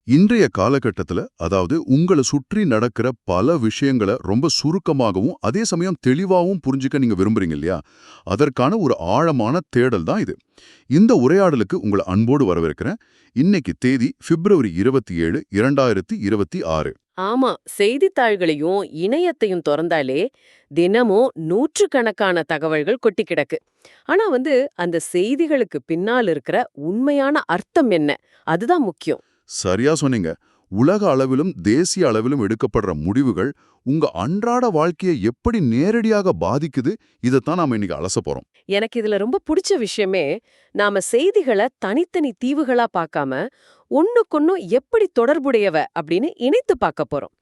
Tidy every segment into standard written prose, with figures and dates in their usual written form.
இன்றைய காலகட்டத்துல அதாவது உங்களை சுற்றி நடக்கிற பல விஷயங்களை ரொம்ப சுருக்கமாகவும் அதே சமயம் தெளிவாகவும் புரிஞ்சுக்க நீங்க விரும்புறீங்க இல்லையா? அதற்கான ஒரு ஆழமான தேடல் தான் இது. இந்த உரையாடலுக்கு உங்களை அன்போடு வரவேற்கிறேன். இன்னைக்கு தேதி பிப்ரவரி 27, 2026. ஆமா, செய்தித்தாள்களையும் இணையத்தையும் தொறந்தாலே தினமும் நூற்றுக்கணக்கான தகவல்கள் கொட்டி கிடக்கு. ஆனா அந்த செய்திகளுக்கு பின்னால் இருக்கிற உண்மையான அர்த்தம் என்ன? அதுதான் முக்கியம். சரியா சொன்னீங்க. உலக அளவிலும் தேசிய அளவிலும் எடுக்கப்படுற முடிவுகள் உங்க அன்றாட வாழ்க்கையை எப்படி நேரடியாக பாதிக்குது, இதைத்தான் நாம இன்னைக்கு அலச போறோம். எனக்கு இதுல ரொம்ப பிடிச்ச விஷயமே, நாம செய்திகளை தனித்தனி தீவுகளா பார்க்காம ஒண்ணுக்கொன்னும் எப்படி தொடர்புடையவ அப்படின்னு இணைத்து பார்க்க போறோம்.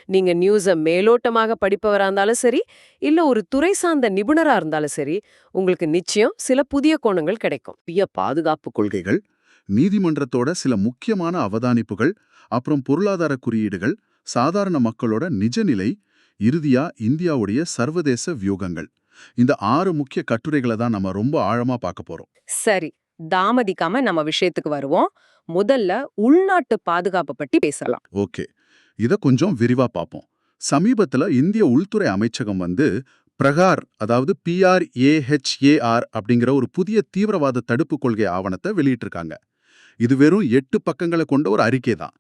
நீங்க நியூஸ மேலோட்டமாக படிப்பவரா இருந்தாலும் சரி, இல்ல ஒரு துறை சார்ந்த நிபுணரா இருந்தாலும் சரி, உங்களுக்கு நிச்சயம் சில புதிய கோணங்கள் கிடைக்கும். பாதுகாப்பு கொள்கைகள், நீதிமன்றத்தோட சில முக்கியமான அவதானிப்புகள், அப்புறம் பொருளாதார குறியீடுகள், சாதாரண மக்களோட நிஜநிலை, இறுதியா இந்தியாவுடைய சர்வதேச வியூகங்கள். இந்த 6 முக்கிய கட்டுரைகளை தான் நம்ம ரொம்ப ஆழமா பார்க்க போறோம். சரி, தாமதிக்காம நம்ம விஷயத்துக்கு வருவோம். முதல்ல உள்நாட்டு பாதுகாப்பு பத்தி பேசலாம். ஓகே, இத கொஞ்சம் விரிவா பார்ப்போம். சமீபத்துல இந்திய உள்துறை அமைச்சகம் பிரகார், அதாவது PRAHAR அப்படிங்கிற ஒரு புதிய தீவிரவாத தடுப்பு கொள்கை ஆவணத்தை வெளியிட்டிருக்காங்க. இது வெறும் 8 பக்கங்களை கொண்ட ஒரு அறிக்கை தான்.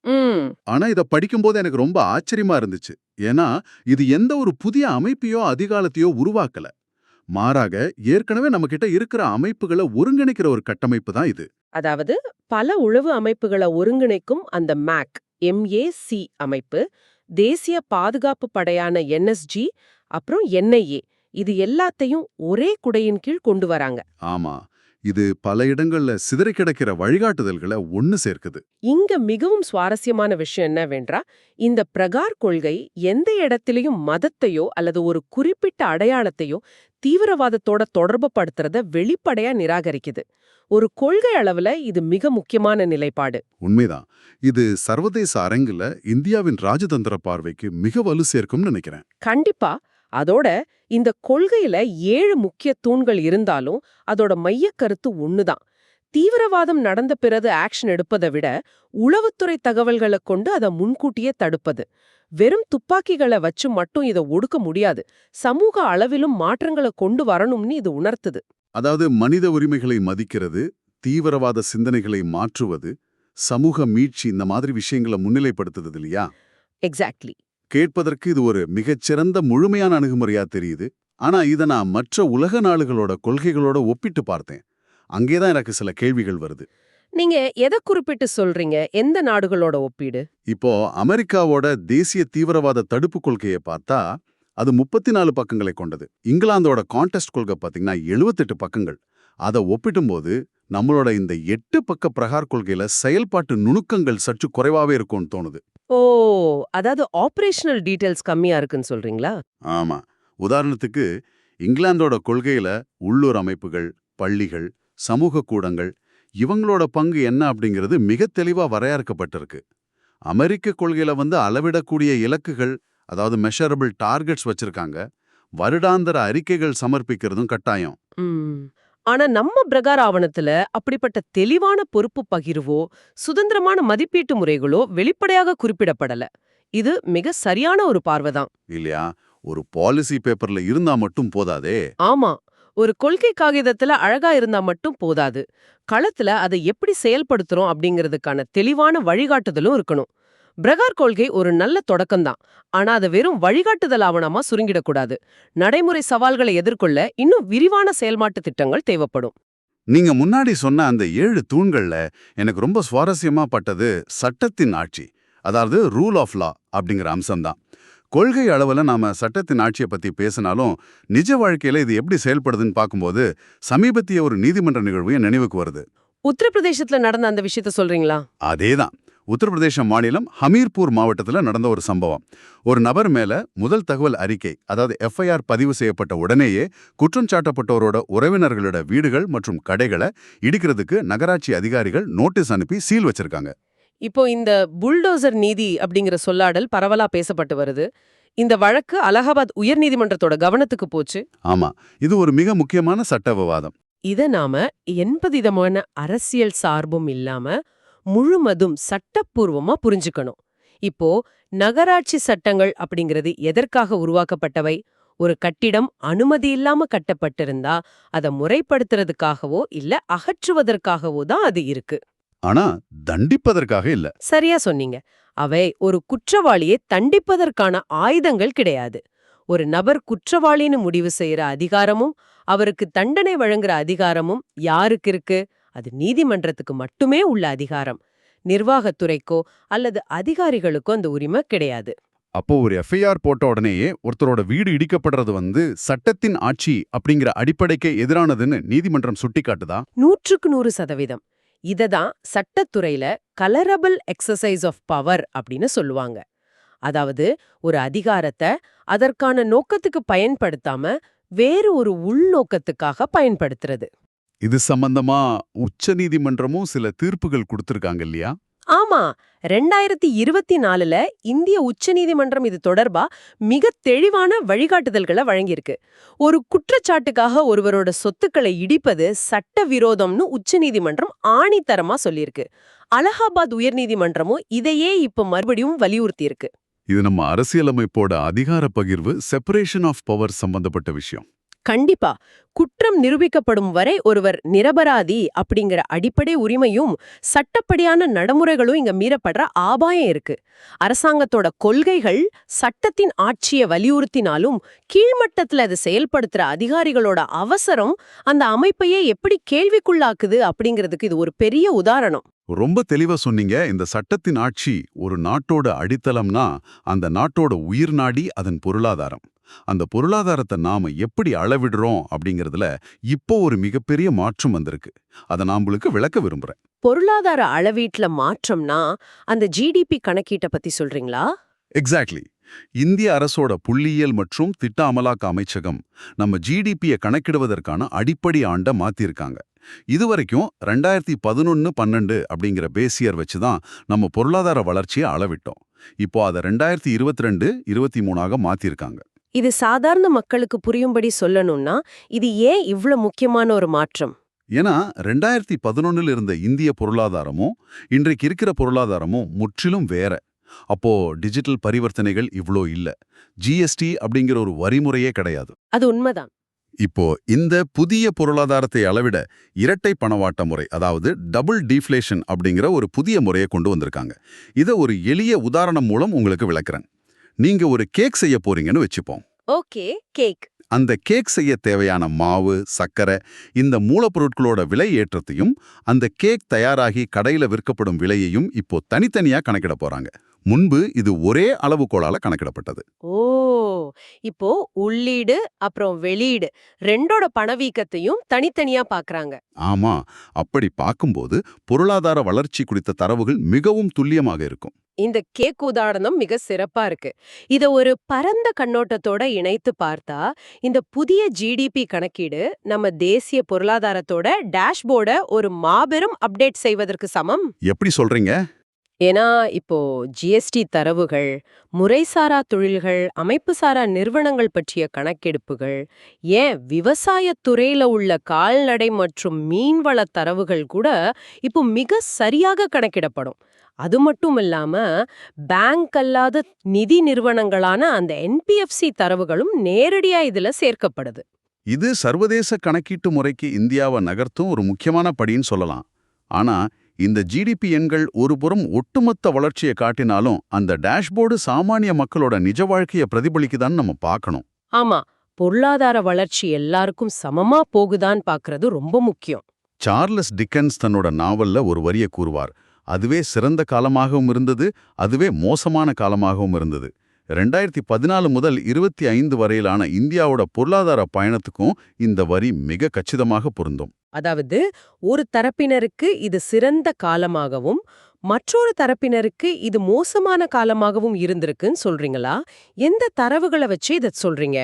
ஆனா இத படிக்கும்போது எனக்கு ரொம்ப ஆச்சரியமா இருந்துச்சு. ஏன்னா இது எந்த ஒரு புதிய அமைப்பையோ அதிகாலத்தையோ உருவாக்கல. மாறாக ஏற்கனவே நம்ம கிட்ட இருக்கிற அமைப்புகளை ஒருங்கிணைக்கிற ஒரு கட்டமைப்பு தான் இது. அதாவது பல உளவு அமைப்புகளை ஒருங்கிணைக்கும் அந்த MAC அமைப்பு, தேசிய பாதுகாப்பு படையான NSG, அப்புறம் NIA, இது எல்லாத்தையும் ஒரே குடையின் கீழ் கொண்டு வராங்க. ஆமா, இது பல இடங்கள்ல சிதறி கிடக்கிற வழிகாட்டுதல்களை ஒன்னு சேர்க்குது. இங்க மிகவும் சுவாரஸ்யமான விஷயம் என்னவென்றா, இந்த பிரகார் கொள்கை எந்த இடத்திலையும் மதத்தையோ அல்லது ஒரு குறிப்பிட்ட அடையாளத்தையோ தீவிரவாதத்தோட தொடர்பு படுத்துறத வெளிப்படையா நிராகரிக்குது. ஒரு கொள்கை அளவுல இது மிக முக்கியமான நிலைப்பாடு. உண்மைதான். இது சர்வதேச அரங்குல இந்தியாவின் ராஜதந்திர பார்வைக்கு மிக வலு சேர்க்கும்னு நினைக்கிறேன். கண்டிப்பா. அதோட இந்த கொள்கையில 7 முக்கிய தூண்கள் இருந்தாலும் அதோட மையக் கருத்து ஒண்ணுதான். தீவிரவாதம் நடந்த பிறகு ஆக்ஷன் எடுப்பதை விட உளவுத்துறை தகவல்களை கொண்டு அதை முன்கூட்டியே தடுப்பது. வெறும் துப்பாக்கிகளை வச்சு மட்டும் இதை ஒடுக்க முடியாது. சமூக அளவிலும் மாற்றங்களை கொண்டு வரணும்னு இது உணர்த்துது. அதாவது மனித உரிமைகளை மதிக்கிறது, தீவிரவாத சிந்தனைகளை மாற்றுவது, சமூக மீட்சி, இந்த மாதிரி விஷயங்களை முன்னிலைப்படுத்துது இல்லையா? எக்ஸாக்ட்லி. கேட்பதற்கு இது ஒரு மிகச்சிறந்த முழுமையான அணுகுமுறையா தெரியுது. ஆனா இதை நான் மற்ற உலக நாடுகளோட கொள்கைகளோட ஒப்பிட்டு பார்த்தேன். அங்கேதான் எனக்கு சில கேள்விகள் வருது. நீங்க எதை குறிப்பிட்டு சொல்றீங்க? எந்த நாடுகளோட ஒப்பீடு? இப்போ அமெரிக்காவோட தேசிய தீவிரவாத தடுப்பு கொள்கையை பார்த்தா அது 34 பக்கங்களை கொண்டது. இங்கிலாந்தோட கான்டெஸ்ட் கொள்கை பார்த்தீங்கன்னா 78 பக்கங்கள். அதை ஒப்பிடும்போது நம்மளோட இந்த 8 பக்க பிரகார் கொள்கையில செயல்பாட்டு நுணுக்கங்கள் சற்று குறைவாவே இருக்கும்னு தோணுது. ஓ, அதாவது ஆபரேஷனல் டீடைல்ஸ் கம்மியா இருக்குன்னு சொல்றீங்களா? ஆமா. உதாரணத்துக்கு இங்கிலாந்தோட கொள்கையில உள்ளூர் அமைப்புகள், பள்ளிகள், சமூக கூடங்கள், இவங்களோட பங்கு என்ன அப்படிங்கிறது மிக தெளிவா வரையறுக்கப்பட்டிருக்கு. அமெரிக்க கொள்கையில அளவிடக்கூடிய இலக்குகள், அதாவது மெஷரபிள் டார்கெட்ஸ் வச்சிருக்காங்க. வருடாந்திர அறிக்கைகள் சமர்ப்பிக்கிறதும் கட்டாயம். ஆனா நம்ம பிரகார ஆவணத்துல அப்படிப்பட்ட தெளிவான பொறுப்பு பகிர்வோ சுதந்திரமான மதிப்பீட்டு முறைகளோ வெளிப்படையாக குறிப்பிடப்படல. இது மிக சரியான ஒரு பார்வைதான் இல்லையா? ஒரு பாலிசி பேப்பர்ல இருந்தா மட்டும் போதாதே. ஆமா, ஒரு கொள்கை காகிதத்துல அழகா இருந்தா மட்டும் போதாது. களத்துல அதை எப்படி செயல்படுத்துறோம் அப்படிங்கிறதுக்கான தெளிவான வழிகாட்டுதலும் இருக்கணும். பிரகார் கொள்கை ஒரு நல்ல தொடக்கம்தான். ஆனா அதை வெறும் வழிகாட்டுதல் ஆவணமா சுருங்கிடக்கூடாது. நடைமுறை சவால்களை எதிர்கொள்ள இன்னும் விரிவான செயல்பாட்டு திட்டங்கள் தேவைப்படும். நீங்க முன்னாடி சொன்ன அந்த 7 தூண்கள்ல எனக்கு ரொம்ப சுவாரஸ்யமா பட்டது சட்டத்தின் ஆட்சி, அதாவது ரூல் ஆஃப் லா அப்படிங்கிற அம்சம்தான். கொள்கை அளவுல நாம சட்டத்தின் ஆட்சியை பத்தி பேசினாலும் நிஜ வாழ்க்கையில இது எப்படி செயல்படுதுன்னு பார்க்கும்போது சமீபத்திய ஒரு நீதிமன்ற நிகழ்வு என் நினைவுக்கு வருது. உத்தரப்பிரதேசத்துல நடந்த அந்த விஷயத்த சொல்றீங்களா? அதேதான். உத்தரப்பிரதேச மாநிலம் ஹமீர்பூர் மாவட்டத்தில் நடந்த ஒரு சம்பவம். ஒரு நபர் மேல முதல் தகவல் அறிக்கை, அதாவது FIR பதிவு செய்யப்பட்ட உடனேயே குற்றம் சாட்டப்பட்டவரோட உறவினர்களோட வீடுகள் மற்றும் கடைகளை இடிக்கிறதுக்கு நகராட்சி அதிகாரிகள் நோட்டீஸ் அனுப்பி சீல் வச்சிருக்காங்க. இப்போ இந்த புல்டோசர் நீதி அப்படிங்கிற சொல்லாடல் பரவலா பேசப்பட்டு வருது. இந்த வழக்கு அலகாபாத் உயர்நீதிமன்றத்தோட கவனத்துக்கு போச்சு. ஆமா, இது ஒரு மிக முக்கியமான சட்ட விவாதம். இத நாம 80 விதமான அரசியல் சார்பும் இல்லாம முழுமதும் சட்டப்பூர்வமா புரிஞ்சுக்கணும். இப்போ நகராட்சி சட்டங்கள் அப்படிங்கிறது எதற்காக உருவாக்கப்பட்டவை? ஒரு கட்டிடம் அனுமதி இல்லாம கட்டப்பட்டிருந்தா அதை முறைப்படுத்துறதுக்காகவோ இல்ல அகற்றுவதற்காகவோ தான் அது இருக்கு. ஆனா தண்டிப்பதற்காக இல்ல. சரியா சொன்னீங்க. அவை ஒரு குற்றவாளியை தண்டிப்பதற்கான ஆயுதங்கள் கிடையாது. ஒரு நபர் குற்றவாளின்னு முடிவு செய்யற அதிகாரமும் அவருக்கு தண்டனை வழங்குற அதிகாரமும் யாருக்கு இருக்கு? அது நீதிமன்றத்துக்கு மட்டுமே உள்ள அதிகாரம். நிர்வாகத்துறைக்கோ அல்லது அதிகாரிகளுக்கோ அந்த உரிமை கிடையாது. அப்போ ஒரு எஃப்ஐஆர் போட்ட உடனேயே ஒருத்தரோட வீடு இடிக்கப்படுறது சட்டத்தின் ஆட்சி அப்படிங்கிற அடிப்படைக்கு எதிரானதுன்னு நீதிமன்றம் சுட்டிக்காட்டுதா? 100% இததான் சட்டத்துறையில கலரபிள் எக்ஸசைஸ் ஆஃப் பவர் அப்படின்னு சொல்லுவாங்க. அதாவது ஒரு அதிகாரத்தை அதற்கான நோக்கத்துக்கு பயன்படுத்தாம வேறு ஒரு உள்நோக்கத்துக்காக பயன்படுத்துறது. இது சம்பந்தமா உச்ச நீதிமன்றமும் சில தீர்ப்புகள் கொடுத்திருக்காங்க இல்லையா? ஆமா, 2024ல இந்திய உச்சநீதிமன்றம் இது தொடர்பா மிக தெளிவான வழிகாட்டுதல்களை வழங்கியிருக்கு. ஒரு குற்றச்சாட்டுக்காக ஒருவரோட சொத்துக்களை இடிப்பது சட்டவிரோதம்னு உச்சநீதிமன்றம் ஆணித்தரமா சொல்லியிருக்கு. அலகாபாத் உயர்நீதிமன்றமும் இதையே இப்ப மறுபடியும் வலியுறுத்தியிருக்கு. இது நம்ம அரசியலமைப்போட அதிகார பகிர்வு, செப்பரேஷன் ஆஃப் பவர் சம்பந்தப்பட்ட விஷயம். கண்டிப்பா. குற்றம் நிரூபிக்கப்படும் வரை ஒருவர் நிரபராதி அப்படிங்கிற அடிப்படை உரிமையும் சட்டப்படியான நடைமுறைகளும் இங்க மீறப்படுற ஆபாயம் இருக்கு. அரசாங்கத்தோட கொள்கைகள் சட்டத்தின் ஆட்சியை வலியுறுத்தினாலும் கீழ்மட்டத்துல அதை செயல்படுத்துற அதிகாரிகளோட அவசரம் அந்த அமைப்பையே எப்படி கேள்விக்குள்ளாக்குது அப்படிங்கிறதுக்கு இது ஒரு பெரிய உதாரணம். ரொம்ப தெளிவா சொன்னீங்க. இந்த சட்டத்தின் ஆட்சி ஒரு நாட்டோட அடித்தளம்னா அந்த நாட்டோட உயிர் நாடி அதன் பொருளாதாரம். அந்த பொருளாதாரத்தை நாம எப்படி அளவிடுறோம் அப்படிங்கறதுல இப்போ ஒரு மிகப்பெரிய மாற்றம் வந்திருக்கு. அதை நான் உங்களுக்கு விளக்க விரும்புறேன். பொருளாதார அளவீட்டுல மாற்றம்னா அந்த ஜிடிபி கணக்கீட்டை பத்தி சொல்றீங்களா? எக்ஸாக்ட்லி. இந்திய அரசோட புள்ளியியல் மற்றும் திட்ட அமலாக்க அமைச்சகம் நம்ம ஜிடிபியை கணக்கிடுவதற்கான அடிப்படை ஆண்டை மாத்திருக்காங்க. இதுவரைக்கும் 2011-12 அப்படிங்கிற பேசியர் வச்சுதான் நம்ம பொருளாதார வளர்ச்சியை அளவிட்டோம். இப்போ அதை 2022-23 மாத்திருக்காங்க. இது சாதாரண மக்களுக்கு புரியும்படி சொல்லணும்னா இது ஏன் இவ்ளோ முக்கியமான ஒரு மாற்றம்? ஏன்னா 2011 இருந்த இந்திய பொருளாதாரமும் இன்றைக்கு இருக்கிற பொருளாதாரமும் முற்றிலும் வேற. அப்போ டிஜிட்டல் பரிவர்த்தனைகள் இவ்ளோ இல்ல. ஜிஎஸ்டி அப்படிங்கிற ஒரு வரிமுறையே கிடையாது. அது உண்மைதான். இப்போ இந்த புதிய பொருளாதாரத்தை அளவிட இரட்டை பணவாட்ட முறை, அதாவது டபுள் டீஃப்ளேஷன் அப்படிங்கிற ஒரு புதிய முறையை கொண்டு வந்திருக்காங்க. இதை ஒரு எளிய உதாரணம் மூலம் உங்களுக்கு விளக்குறேன். நீங்க ஒரு கேக் செய்ய போறீங்கன்னு வச்சுப்போம். Okay, cake. அந்த கேக் செய்ய தேவையான மாவு, சர்க்கரை, இந்த மூலப்பொருட்களோட விலை ஏற்றத்தையும் அந்த கேக் தயாராகி கடையில விற்கப்படும் விலையையும் இப்போ தனித்தனியா கணக்கிட போறாங்க. முன்பு இது ஒரே அளவுகோலால கணக்கிடப்பட்டது. ஓ, இப்போ உள்ளீடு அப்புறம் வெளியீடு ரெண்டோட பணவீக்கத்தையும் தனித்தனியா பாக்குறாங்க. ஆமா, அப்படி பார்க்கும்போது பொருளாதார வளர்ச்சி குறித்த தரவுகள் மிகவும் துல்லியமாக இருக்கும். இந்த கேக் உதாரணம் மிக சிறப்பா இருக்கு. இத ஒரு பரந்த கண்ணோட்டத்தோட இணைத்து பார்த்தா இந்த புதிய ஜிடிபி கணக்கீடு நம்ம தேசிய பொருளாதாரத்தோட டேஷ்போர்டை ஒரு மாபெரும் அப்டேட் செய்வதற்கு சமம். எப்படி சொல்றீங்க? ஏன்னா இப்போ ஜிஎஸ்டி தரவுகள், முறைசாரா தொழில்கள், அமைப்புசாரா நிறுவனங்கள் பற்றிய கணக்கெடுப்புகள், ஏன் விவசாயத் துறையில உள்ள கால்நடை மற்றும் மீன்வள தரவுகள் கூட இப்போ மிக சரியாக கணக்கிடப்படும். அது மட்டும் இல்லாம பேங்க் அல்லாத நிதி நிறுவனங்களான அந்த என்பிஎஃப்சி தரவுகளும் நேரடியா இதுல சேர்க்கப்படுது. இது சர்வதேச கணக்கீட்டு முறைக்கு இந்தியாவை நகர்த்தும் ஒரு முக்கியமான படின்னு சொல்லலாம். ஆனா இந்த ஜிடிபி எண்கள் ஒருபுறம் ஒட்டுமொத்த வளர்ச்சியை காட்டினாலும் அந்த டேஷ்போர்டு சாமானிய மக்களோட நிஜ வாழ்க்கையை பிரதிபலிக்குதான்னு நம்ம பார்க்கணும். ஆமா, பொருளாதார வளர்ச்சி எல்லாருக்கும் சமமா போகுதான்னு பார்க்கறது ரொம்ப முக்கியம். சார்லஸ் டிக்கன்ஸ் தன்னோட நாவல்ல ஒரு வரியை கூறுவார். அதுவே சிறந்த காலமாகவும் இருந்தது, அதுவே மோசமான காலமாகவும் இருந்தது. 2014 முதல் 25 வரையிலான இந்தியாவோட பொருளாதார பயணத்துக்கும் இந்த வரி மிக கச்சிதமாக பொருந்தும். அதாவது ஒரு தரப்பினருக்கு இது சிறந்த காலமாகவும் மற்றொரு தரப்பினருக்கு இது மோசமான காலமாகவும் இருந்திருக்குன்னு சொல்றீங்களா? எந்த தரவுகளை வச்சு இதை சொல்றீங்க?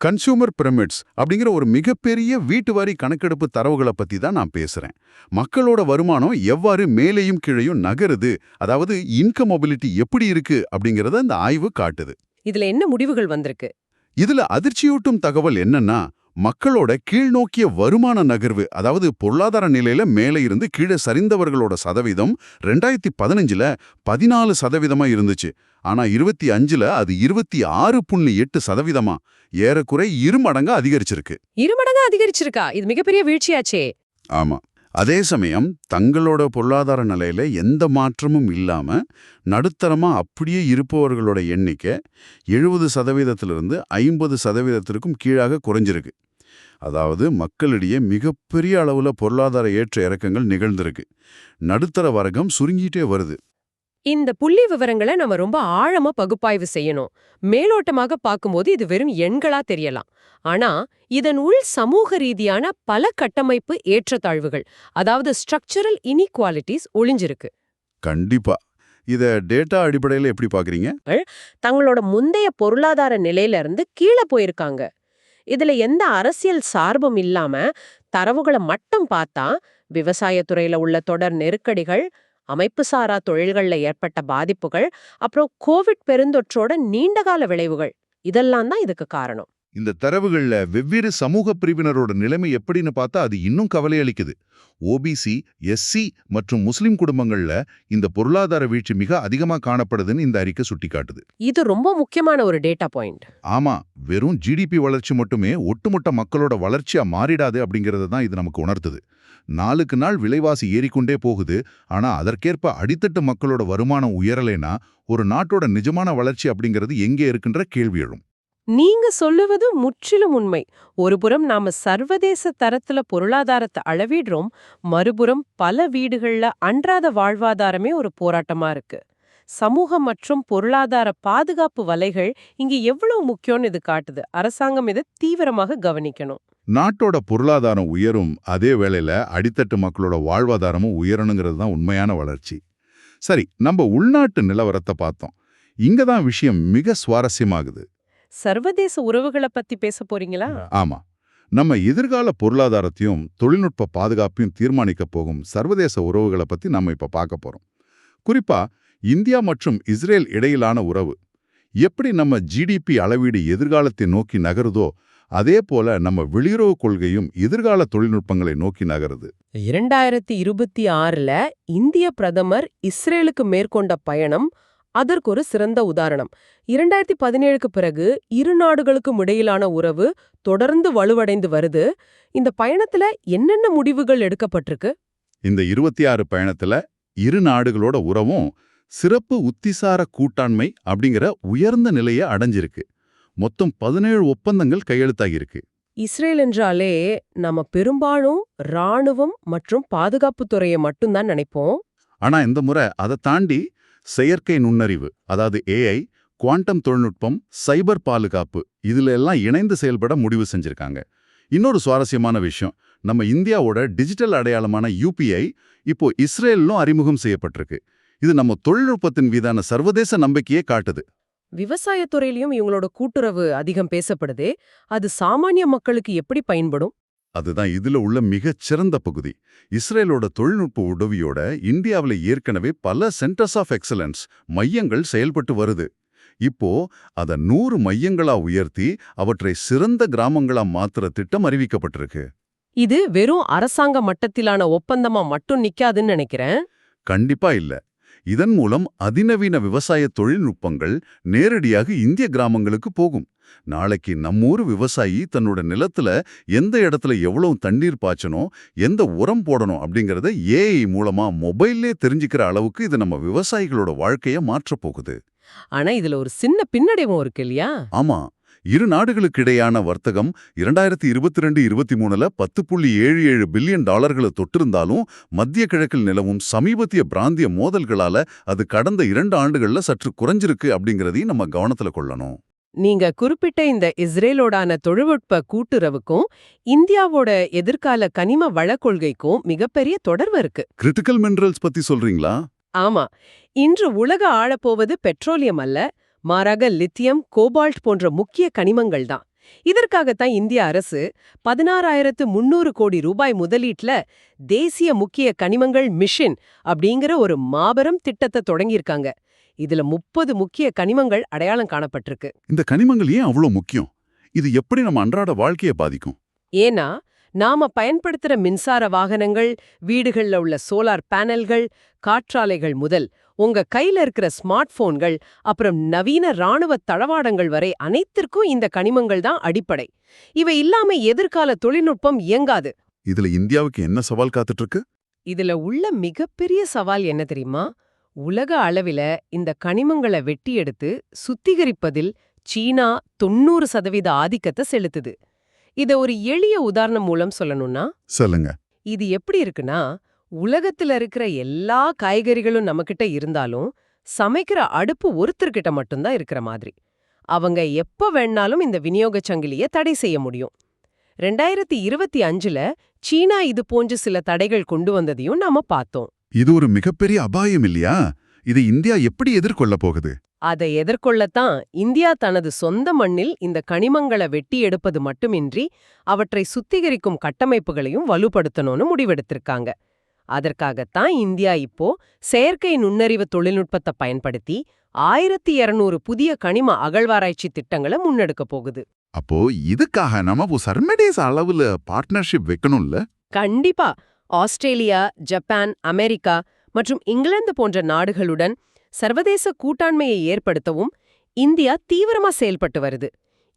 கன்சூமர் பிரமிட்ஸ் அப்படிங்கிற ஒரு மிகப்பெரிய வீட்டு வரி கணக்கெடுப்பு தரவுகளை பத்தி தான் நான் பேசுறேன். மக்களோட வருமானம் எவ்வாறு மேலேயும் கீழையும் நகருது, அதாவது இன்கம் மொபிலிட்டி எப்படி இருக்கு அப்படிங்கறத இந்த ஆய்வு காட்டுது. இதுல என்ன முடிவுகள் வந்திருக்கு? இதுல அதிர்ச்சியூட்டும் தகவல் என்னன்னா, மக்களோட கீழ்நோக்கிய வருமான நகர்வு, அதாவது பொருளாதார நிலையில மேலே இருந்து கீழே சரிந்தவர்களோட சதவீதம் 2015ல 14% இருந்துச்சு. ஆனா 25ல அது 26.8%, ஏறக்குறை 2 மடங்கா அதிகரிச்சிருக்கு. 2 மடங்கா அதிகரிச்சிருக்கா? இது மிகப்பெரிய வீழ்ச்சியாச்சே. ஆமா. அதே சமயம் தங்களோட பொருளாதார நிலையில எந்த மாற்றமும் இல்லாம நடுத்தரமா அப்படியே இருப்பவர்களோட எண்ணிக்கை 70%லிருந்து 50%க்கும் கீழாக குறைஞ்சிருக்கு. அதாவது மக்களிடையே மிகப்பெரிய அளவுல பொருளாதார ஏற்ற இறக்கங்கள் நிகழ்ந்திருக்கு. நடுத்தர வர்க்கம் சுருங்கிட்டே வருது. இந்த புள்ளி விவரங்களை நம்ம ரொம்ப ஆழமா பகுப்பாய்வு செய்யணும். மேலோட்டமாக பார்க்கும்போது இது வெறும் எண்களா தெரியலாம். ஆனா இதன் உள் சமூக ரீதியான பல கட்டமைப்பு ஏற்றத்தாழ்வுகள், அதாவது ஸ்ட்ரக்சரல் இன்இக்வாலிட்டிஸ் ஒளிஞ்சிருக்கு. கண்டிப்பா. இத டேட்டா அடிப்படையில எப்படி பாக்குறீங்க? தங்களோட முந்தைய பொருளாதார நிலையில இருந்து கீழே போயிருக்காங்க. இதுல எந்த அரசியல் சார்பும் இல்லாம தரவுகளை மட்டும் பார்த்தா விவசாயத்துறையில உள்ள தொடர் நெருக்கடிகள், அமைப்புசாரா தொழில்கள்ல ஏற்பட்ட பாதிப்புகள், அப்புறம் கோவிட் பெருந்தொற்றோட நீண்டகால விளைவுகள், இதெல்லாம் தான் இதுக்கு காரணம். இந்த தரவுகள்ல வெவ்வேறு சமூக பிரிவினரோட நிலைமை எப்படின்னு பார்த்தா அது இன்னும் கவலை அளிக்குது. ஓபிசி, எஸ்சி மற்றும் முஸ்லிம் குடும்பங்கள்ல இந்த பொருளாதார வீழ்ச்சி மிக அதிகமா காணப்படுதுன்னு இந்த அறிக்கை சுட்டிக்காட்டுது. இது ரொம்ப முக்கியமான ஒரு டேட்டா பாயிண்ட். ஆமா, வெறும் ஜிடிபி வளர்ச்சி மட்டுமே ஒட்டுமொத்த மக்களோட வளர்ச்சியா மாறிடாது அப்படிங்கறத தான் இது நமக்கு உணர்த்துது. நாளுக்கு நாள் விலைவாசி ஏறிக்கொண்டே போகுது. ஆனா அதற்கேற்ப அடித்தட்டு மக்களோட வருமானம் உயரலைனா ஒரு நாட்டோட நிஜமான வளர்ச்சி அப்படிங்கிறது எங்கே இருக்குன்ற கேள்வி எழும். நீங்க சொல்லுவது முற்றிலும் உண்மை. ஒருபுறம் நாம சர்வதேச தரத்துல பொருளாதாரத்தை அளவிடுறோம், மறுபுறம் பல வீடுகள்ல அன்றாட வாழ்வாதாரமே ஒரு போராட்டமா இருக்கு. சமூக மற்றும் பொருளாதார பாதுகாப்பு வலைகள் இங்க எவ்வளவு முக்கியம்னு இது காட்டுது. அரசாங்கம் இதை தீவிரமாக கவனிக்கணும். நாட்டோட பொருளாதாரம் உயரும், அதே வேளையில அடித்தட்டு மக்களோட வாழ்வாதாரமும் உயரணுங்கிறது தான் உண்மையான வளர்ச்சி. சரி, நம்ம உள்நாட்டு நிலவரத்தை பார்த்தோம். இங்க தான் விஷயம் மிக சுவாரஸ்யமாகுது. சர்வதேச உறவுகளை பத்தி பேச போறீங்களா? ஆமா, நம்ம எதிர்கால பொருளாதாரத்தையும் தொழில்நுட்ப பாதுகாப்பையும் தீர்மானிக்க போகும் சர்வதேச உறவுகளை பத்தி நம்ம இப்ப பார்க்க போறோம். குறிப்பா இந்தியா மற்றும் இஸ்ரேல் இடையிலான உறவு. எப்படி நம்ம ஜிடிபி அளவீடு எதிர்காலத்தை நோக்கி நகருதோ, அதே போல நம்ம வெளியுறவு கொள்கையும் எதிர்கால தொழில்நுட்பங்களை நோக்கி நகருது. 2026ல இந்திய பிரதமர் இஸ்ரேலுக்கு மேற்கொண்ட பயணம் அதற்கு ஒரு சிறந்த உதாரணம். 2017க்கு பிறகு இரு நாடுகளுக்கும் இடையிலான உறவு தொடர்ந்து வலுவடைந்து வருது. இந்த பயணத்துல என்னென்ன முடிவுகள் எடுக்கப்பட்டிருக்கு? இந்த 26 பயணத்துல இரு நாடுகளோட உறவும் சிறப்பு உத்திசார கூட்டாண்மை அப்படிங்கிற உயர்ந்த நிலையை அடைஞ்சிருக்கு. மொத்தம் 17 ஒப்பந்தங்கள் கையெழுத்தாகியிருக்கு. இஸ்ரேல் என்றாலே நம்ம பெரும்பாலும் ராணுவம் மற்றும் பாதுகாப்பு துறையை மட்டும்தான் நினைப்போம். ஆனா இந்த முறை அதை தாண்டி செயற்கை நுண்ணறிவு, அதாவது ஏஐ, குவாண்டம் தொழில்நுட்பம், சைபர் பாதுகாப்பு, இதுல எல்லாம் இணைந்து செயல்பட முடிவு செஞ்சிருக்காங்க. இன்னொரு சுவாரஸ்யமான விஷயம், நம்ம இந்தியாவோட டிஜிட்டல் அடையாளமான யுபிஐ இப்போ இஸ்ரேலிலும் அறிமுகம் செய்யப்பட்டிருக்கு. இது நம்ம தொழில்நுட்பத்தின் மீதான சர்வதேச நம்பிக்கையை காட்டுது. விவசாயத்துறையிலயும் இவங்களோட கூட்டுறவு அதிகம் பேசப்படுதே, அது சாமானிய மக்களுக்கு எப்படி பயன்படும்? அதுதான் இதுல உள்ள மிகச் சிறந்த பகுதி. இஸ்ரேலோட தொழில்நுட்ப உதவியோட இந்தியாவில் ஏற்கனவே பல சென்டர்ஸ் ஆஃப் எக்ஸலன்ஸ் மையங்கள் செயல்பட்டு வருது. இப்போ அதை 100 மையங்களா உயர்த்தி அவற்றை சிறந்த கிராமங்களா மாத்துற திட்டம் அறிவிக்கப்பட்டிருக்கு. இது வெறும் அரசாங்க மட்டத்திலான ஒப்பந்தமா மட்டும் நிக்காதுன்னு நினைக்கிறேன். கண்டிப்பா இல்ல. இதன் மூலம் அதிநவீன விவசாய தொழில்நுட்பங்கள் நேரடியாக இந்திய கிராமங்களுக்கு போகும். நாளைக்கு நம்மூர் விவசாயி தன்னோட நிலத்துல எந்த இடத்துல எவ்வளவு தண்ணீர் பாய்ச்சணும், எந்த உரம் போடணும் அப்படிங்கறத ஏஐ மூலமா மொபைல்லே தெரிஞ்சுக்கிற அளவுக்கு இது நம்ம விவசாயிகளோட வாழ்க்கைய மாற்றப் போகுது. ஆனா இதுல ஒரு சின்ன பின்னடைவும் இருக்கு இல்லையா? ஆமா, இரு நாடுகளுக்கு இடையான வர்த்தகம் 2022-23ல $10.77 பில்லியன் தொட்டிருந்தாலும் மத்திய கிழக்கில் நிலவும் சமீபத்திய பிராந்திய மோதல்களால அது கடந்த 2 ஆண்டுகள்ல சற்று குறைஞ்சிருக்கு அப்படிங்கறதையும் நம்ம கவனத்துல கொள்ளணும். நீங்க குறிப்பிட்ட இந்த இஸ்ரேலோடான தொழில்நுட்ப கூட்டுறவுக்கும் இந்தியாவோட எதிர்கால கனிம வள கொள்கைக்கும் மிகப்பெரிய தொடர்பு இருக்கு. கிரிட்டிக்கல் மினரல்ஸ் பத்தி சொல்றீங்களா? ஆமா, இன்று உலக ஆளப்போவது பெட்ரோலியம் அல்ல, மாறாக லித்தியம், கோபால்ட் போன்ற முக்கிய கனிமங்கள் தான். இதற்காகத்தான் இந்திய அரசு 16,300 கோடி ரூபாய் முதலீட்ல தேசிய முக்கிய கனிமங்கள் மிஷன் அப்படிங்கிற ஒரு மாபெரும் திட்டத்தை தொடங்கியிருக்காங்க. இதுல 30 முக்கிய கனிமங்கள் அடையாளம் காணப்பட்டிருக்கு. இந்த கனிமங்கள் ஏன் அவ்வளவு முக்கியம்? இது எப்படி நம்ம அன்றாட வாழ்க்கையை பாதிக்கும்? ஏன்னா நாம பயன்படுத்துற மின்சார வாகனங்கள், வீடுகள்ல உள்ள சோலார் பேனல்கள், காற்றாலைகள் முதல் உங்க கையில இருக்கிற ஸ்மார்ட் போன்கள், அப்புறம் நவீன ராணுவ தளவாடங்கள் வரை அனைத்திற்கும் இந்த கனிமங்கள் தான் அடிப்படை. இவை இல்லாம எதிர்கால தொழில்நுட்பம் இயங்காது. இதுல இந்தியாவுக்கு என்ன சவால் காத்துட்டு இருக்கு? இதுல உள்ள மிகப்பெரிய சவால் என்ன தெரியுமா? உலக அளவில இந்த கனிமங்களை வெட்டி எடுத்து சுத்திகரிப்பதில் சீனா 90% ஆதிக்கத்தை செலுத்துது. இத ஒரு எளிய உதாரணம் மூலம் சொல்லணும்னா, சொல்லுங்க. இது எப்படி இருக்குன்னா, உலகத்துல இருக்கிற எல்லா காய்கறிகளும் நம்மகிட்ட இருந்தாலும் சமைக்கிற அடுப்பு ஒருத்தர்கிட்ட மட்டும்தான் இருக்கிற மாதிரி. அவங்க எப்ப வேணாலும் இந்த விநியோகச் சங்கிலிய தடை செய்ய முடியும். 2025ல சீனா இது போன்ற சில தடைகள் கொண்டு வந்ததையும் நாம பார்த்தோம். இது ஒரு மிகப்பெரிய அபாயம் இல்லையா? இதை இந்தியா எப்படி எதிர்கொள்ள போகுது? அதை எதிர்கொள்ளத்தான் இந்தியா தனது சொந்த மண்ணில் இந்த கனிமங்களை வெட்டி எடுப்பது மட்டுமின்றி அவற்றை சுத்திகரிக்கும் கட்டமைப்புகளையும் வலுப்படுத்தணும்னு முடிவெடுத்திருக்காங்க. அதற்காகத்தான் இந்தியா இப்போ செயற்கை நுண்ணறிவு தொழில்நுட்பத்தை பயன்படுத்தி 1200 புதிய கனிம அகழ்வாராய்ச்சி திட்டங்களை முன்னெடுக்க போகுது. அப்போ இதுக்காக நம்ம சர்வதேச அளவுல பார்ட்னர்ஷிப் வைக்கணும்ல? கண்டிப்பா. ஆஸ்திரேலியா, ஜப்பான், அமெரிக்கா மற்றும் இங்கிலாந்து போன்ற நாடுகளுடன் சர்வதேச கூட்டாண்மையை ஏற்படுத்தவும் இந்தியா தீவிரமா செயல்பட்டு வருது.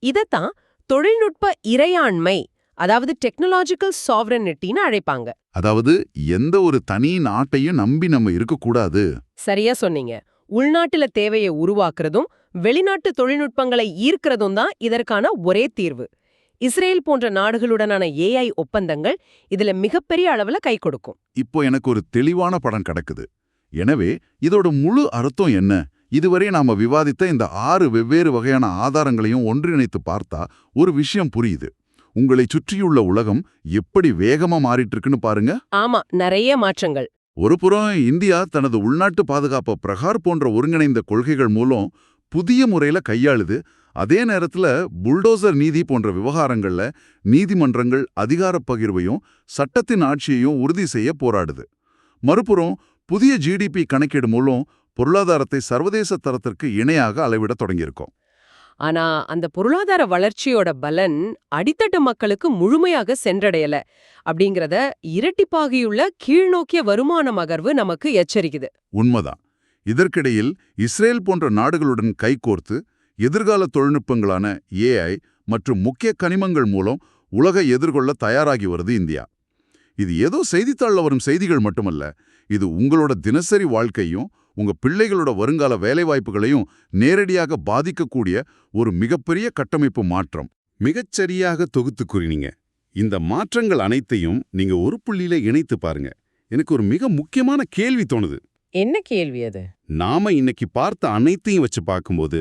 இதத்தான் தொழில்நுட்ப இறையாண்மை, அதாவது டெக்னாலஜிக்கல் சாவரனிட்டின்னு அழைப்பாங்க. அதாவது எந்த ஒரு தனி நாட்டையும் நம்பி நம்ம இருக்கக்கூடாது. சரியா சொன்னீங்க. உள்நாட்டுல தேவையை உருவாக்குறதும் வெளிநாட்டு தொழில்நுட்பங்களை ஈர்க்கிறதும் தான் இதற்கான ஒரே தீர்வு. இஸ்ரேல் போன்ற நாடுகளுடனான ஏஐ ஒப்பந்தங்கள் இதுல மிகப்பெரிய அளவுல கை கொடுக்கும். இப்போ எனக்கு ஒரு தெளிவான படம் கிடக்குது. எனவே இதோட முழு அர்த்தம் என்ன? இதுவரை நாம விவாதித்த இந்த 6 வெவ்வேறு வகையான ஆதாரங்களையும் ஒன்றிணைத்து பார்த்தா ஒரு விஷயம் புரியுது. உங்களை சுற்றியுள்ள உலகம் எப்படி வேகமா மாறிட்டு இருக்குன்னு பாருங்க. ஆமா, நிறைய மாற்றங்கள். ஒருபுறம் இந்தியா தனது உள்நாட்டு பாதுகாப்பு பிரகார் போன்ற ஒருங்கிணைந்த கொள்கைகள் மூலம் புதிய முறையில கையாளுது. அதே நேரத்துல புல்டோசர் நீதி போன்ற விவகாரங்கள்ல நீதிமன்றங்கள் அதிகாரப் பகிர்வையும் சட்டத்தின் ஆட்சியையும் உறுதி செய்ய போராடுது. மறுபுறம் புதிய ஜிடிபி கணக்கீடு மூலம் பொருளாதாரத்தை சர்வதேச தரத்திற்கு இணையாக அளவிட தொடங்கியிருக்கோம். ஆனா அந்த பொருளாதார வளர்ச்சியோட பலன் அடித்தட்டு மக்களுக்கு முழுமையாக சென்றடையல அப்படிங்கறத இரட்டிப்பாகியுள்ள கீழ்நோக்கிய வருமான மகர்வு நமக்கு எச்சரிக்குது. உண்மைதான். இதற்கிடையில் இஸ்ரேல் போன்ற நாடுகளுடன் கைகோர்த்து எதிர்கால தொழில்நுட்பங்களான ஏஐ மற்றும் முக்கிய கனிமங்கள் மூலம் உலகை எதிர்கொள்ள தயாராகி வருது இந்தியா. இது ஏதோ செய்தித்தாள்ல வரும் செய்திகள் மட்டுமல்ல, இது உங்களோட தினசரி வாழ்க்கையும் உங்க பிள்ளைகளோட வருங்கால வேலைவாய்ப்புகளையும் நேரடியாக பாதிக்கக்கூடிய ஒரு மிகப்பெரிய கட்டமைப்பு மாற்றம். மிகச்சரியாக தொகுத்து கூறினீங்க. இந்த மாற்றங்கள் அனைத்தையும் நீங்க ஒரு புள்ளியில இணைத்து பாருங்க. எனக்கு ஒரு மிக முக்கியமான கேள்வி தோணுது. என்ன கேள்வி அது? நாம இன்னைக்கு பார்த்த அனைத்தையும் வச்சு பார்க்கும்போது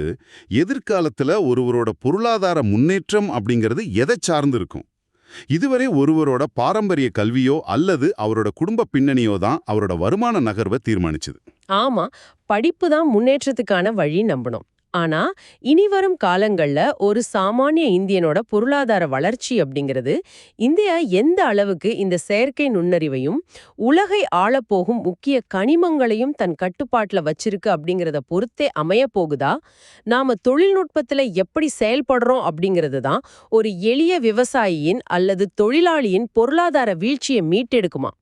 எதிர்காலத்துல ஒருவரோட பொருளாதார முன்னேற்றம் அப்படிங்கிறது எதை சார்ந்து இருக்கும்? இதுவரை ஒருவரோட பாரம்பரிய கல்வியோ அல்லது அவரோட குடும்ப பின்னணியோ தான் அவரோட வருமான நகர்வை தீர்மானிச்சுது. ஆமா, படிப்பு தான் முன்னேற்றத்துக்கான வழி நம்பணும். ஆனா இனி வரும் காலங்கள்ல ஒரு சாமானிய இந்தியனோட பொருளாதார வளர்ச்சி அப்படிங்கிறது இந்தியா எந்த அளவுக்கு இந்த செயற்கை நுண்ணறிவையும் உலகை ஆளப்போகும் முக்கிய கனிமங்களையும் தன் கட்டுப்பாட்டுல வச்சிருக்கு அப்படிங்கறத பொறுத்தே அமைய போகுதா? நாம தொழில்நுட்பத்துல எப்படி செயல்படுறோம் அப்படிங்கிறது தான் ஒரு எளிய விவசாயியின் அல்லது தொழிலாளியின் பொருளாதார வீழ்ச்சியை மீட்டெடுக்குமா?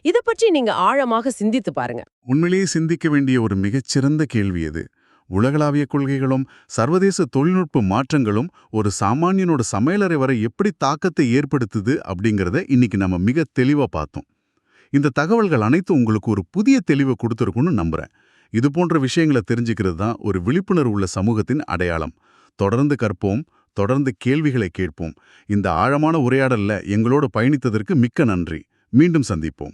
இத பற்றி நீங்க ஆழமாக சிந்தித்து பாருங்க. உண்மையிலேயே சிந்திக்க வேண்டிய ஒரு மிகச்சிறந்த கேள்வி இது. உலகளாவிய கொள்கைகளும் சர்வதேச தொழில்நுட்ப மாற்றங்களும் ஒரு சாமானியனோட சமையலறை வரை எப்படி தாக்கத்தை ஏற்படுத்துது அப்படிங்கிறத இன்னைக்கு நம்ம மிக தெளிவா பார்த்தோம். இந்த தகவல்கள் அனைத்தும் உங்களுக்கு ஒரு புதிய தெளிவை கொடுத்துருக்குன்னு நம்புறேன். இது போன்ற விஷயங்களை தெரிஞ்சுக்கிறது தான் ஒரு விழிப்புணர்வு உள்ள சமூகத்தின் அடையாளம். தொடர்ந்து கற்போம், தொடர்ந்து கேள்விகளை கேட்போம். இந்த ஆழமான உரையாடல்ல எங்களோடு பயணித்ததற்கு மிக்க நன்றி. மீண்டும் சந்திப்போம்.